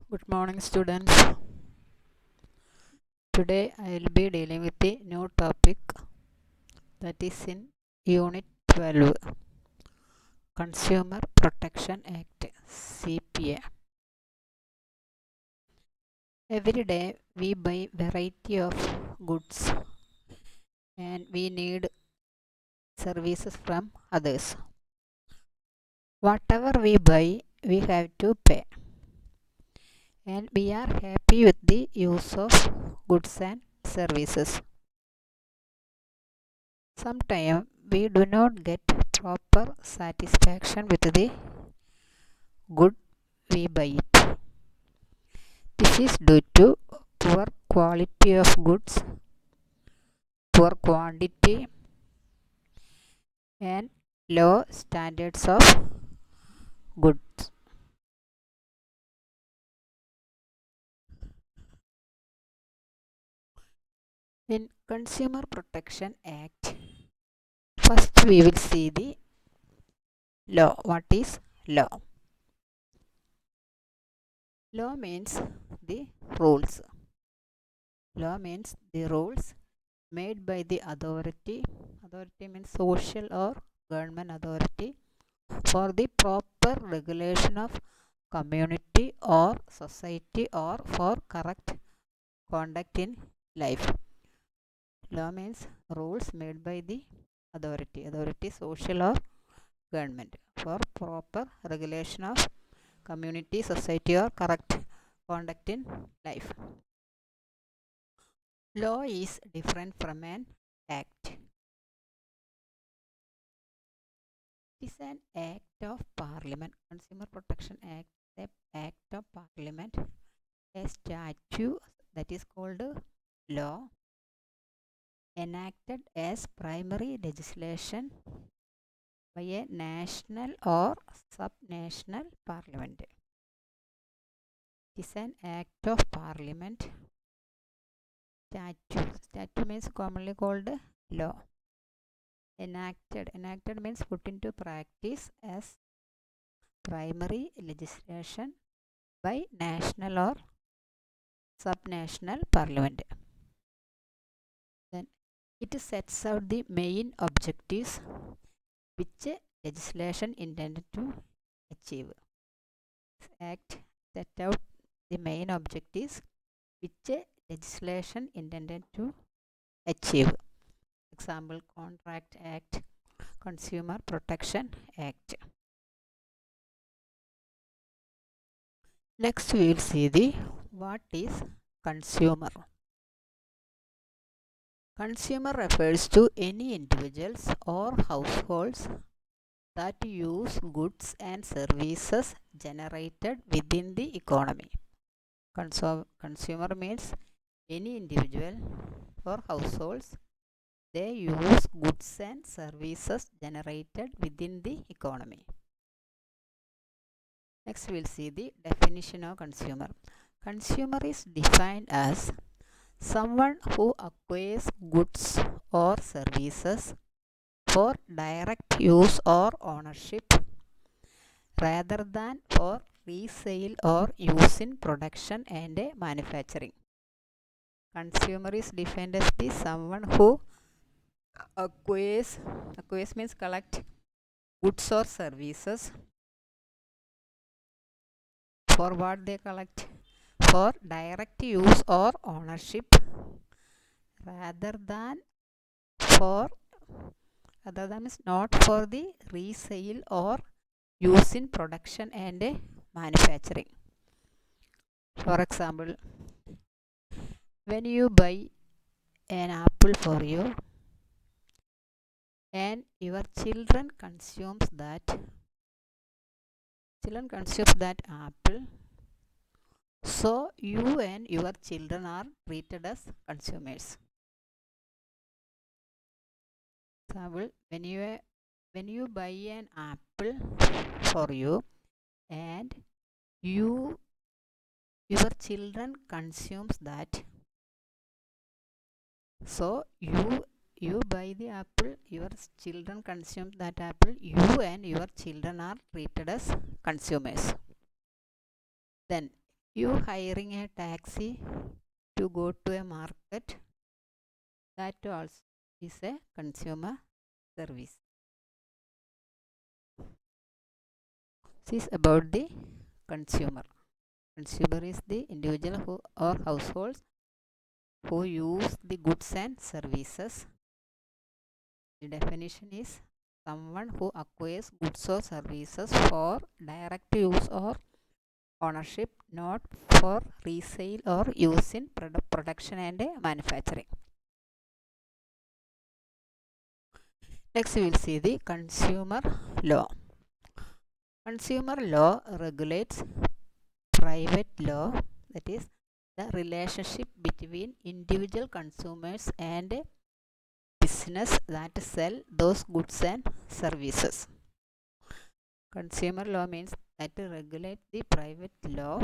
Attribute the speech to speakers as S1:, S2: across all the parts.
S1: Good morning, students. Today I will be dealing with the new topic that is in Unit 12 Consumer Protection Act CPA. Every day we buy variety of goods and we need services from others. Whatever we buy, we have to pay, and we are happy with the use of goods and services. Sometimes we do not get proper satisfaction with the good we buy it. This is due to poor quality of goods, poor quantity, and low standards of goods. In Consumer Protection Act, first we will see the law. What is law? Law means the rules. Law means the rules made by the authority. Authority means social or government authority for the proper regulation of community or society or for correct conduct in life. Law means rules made by the authority social or government for proper regulation of community, society or correct conduct in life. Law is different from an act. It is an act of parliament. Consumer Protection Act is an act of parliament, a statute that is called law, enacted as primary legislation by a national or subnational parliament. It is an act of parliament. Statute means commonly called law. Enacted means put into practice as primary legislation by national or subnational parliament. Then it sets out the main objectives which legislation intended to achieve. This act set out the main objectives which legislation intended to achieve. Example, Contract Act, Consumer Protection Act. Next we will see the what is consumer. Consumer refers to any individuals or households that use goods and services generated within the economy. Consumer means any individual or households, they use goods and services generated within the economy. Next we will see the definition of consumer. Consumer is defined as someone who acquires goods or services for direct use or ownership rather than for resale or use in production and manufacturing. Consumer is defined as the someone who acquires means collect goods or services. For what they collect? For direct use or ownership rather than means not for the resale or use in production and manufacturing. For example, when you buy an apple for you and your children consumes that apple, so you and your children are treated as consumers. Example, when you buy an apple for you and your children consumes that, so you buy the apple, your children consume that apple, you and your children are treated as consumers. Then You hiring a taxi to go to a market, that also is a consumer service. This is about the consumer. Consumer is the individual who or households who use the goods and services. The definition is someone who acquires goods or services for direct use or ownership, not for resale or use in production and manufacturing. Next, we will see the consumer law. Consumer law regulates private law, that is, the relationship between individual consumers and a business that sell those goods and services. Consumer law means that regulate the private law.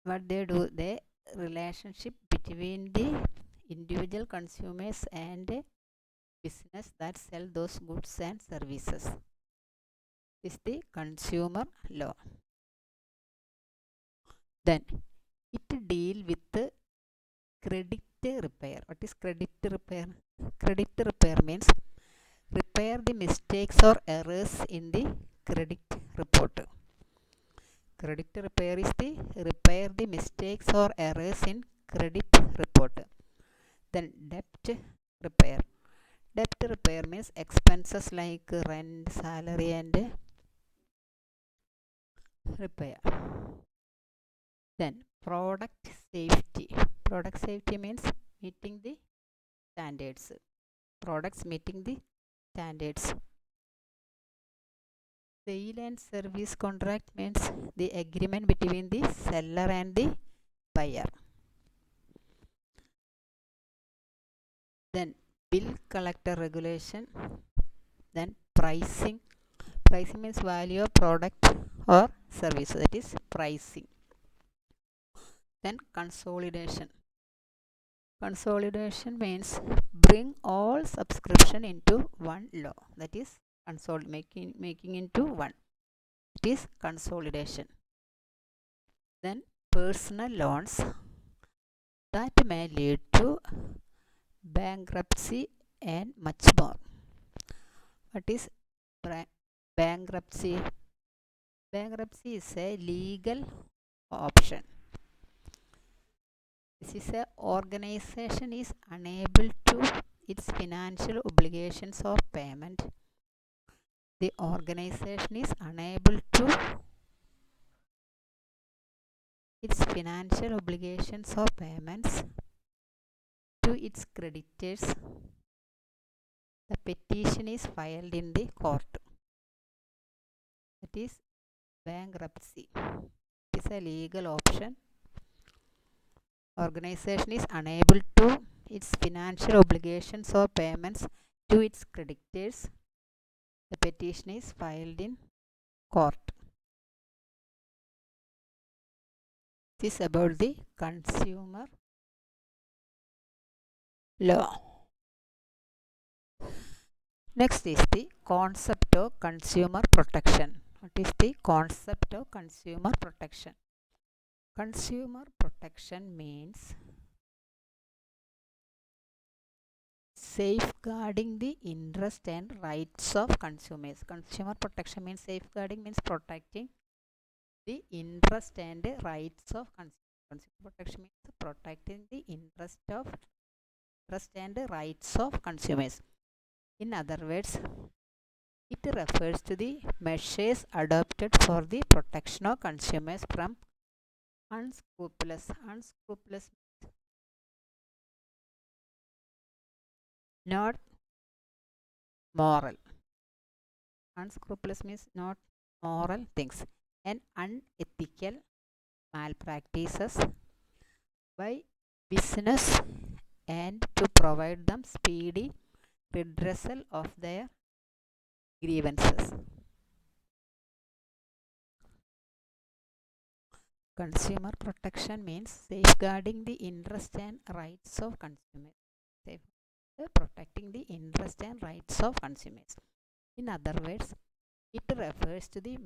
S1: What they do, the relationship between the individual consumers and a business that sell those goods and services is the consumer law. Then it deal with credit repair. What is credit repair? Credit repair means repair the mistakes or errors in the credit report. Credit repair is the repair the mistakes or errors in credit report. Then debt repair. Debt repair means expenses like rent, salary and repair. Then product safety. Product safety means meeting the standards. Products meeting the standards. Sale and service contract means the agreement between the seller and the buyer. Then bill collector regulation. Then pricing. Pricing means value of product or service, that is pricing. Then consolidation. Consolidation means bring all subscription into one law, that is making into one. It is consolidation. Then personal loans that may lead to bankruptcy and much more. What is bankruptcy? Bankruptcy is a legal option. This is a organization is unable to its financial obligations of payment. The organization is unable to its financial obligations or payments to its creditors. The petition is filed in the court. That is bankruptcy. It is a legal option. Organization is unable to its financial obligations or payments to its creditors. The petition is filed in court. This is about the consumer law. Next is the concept of consumer protection. What is the concept of consumer protection? Consumer protection means safeguarding the interest and rights of consumers. Consumer protection means safeguarding means protecting the interest and rights of consumers. Consumer protection means protecting the interest and rights of consumers. In other words, it refers to the measures adopted for the protection of consumers from unscrupulous not moral. Unscrupulous means not moral things and unethical malpractices by business and to provide them speedy redressal of their grievances. Consumer protection means safeguarding the interest and rights of consumers. Protecting the interest and rights of consumers. In other words, it refers to the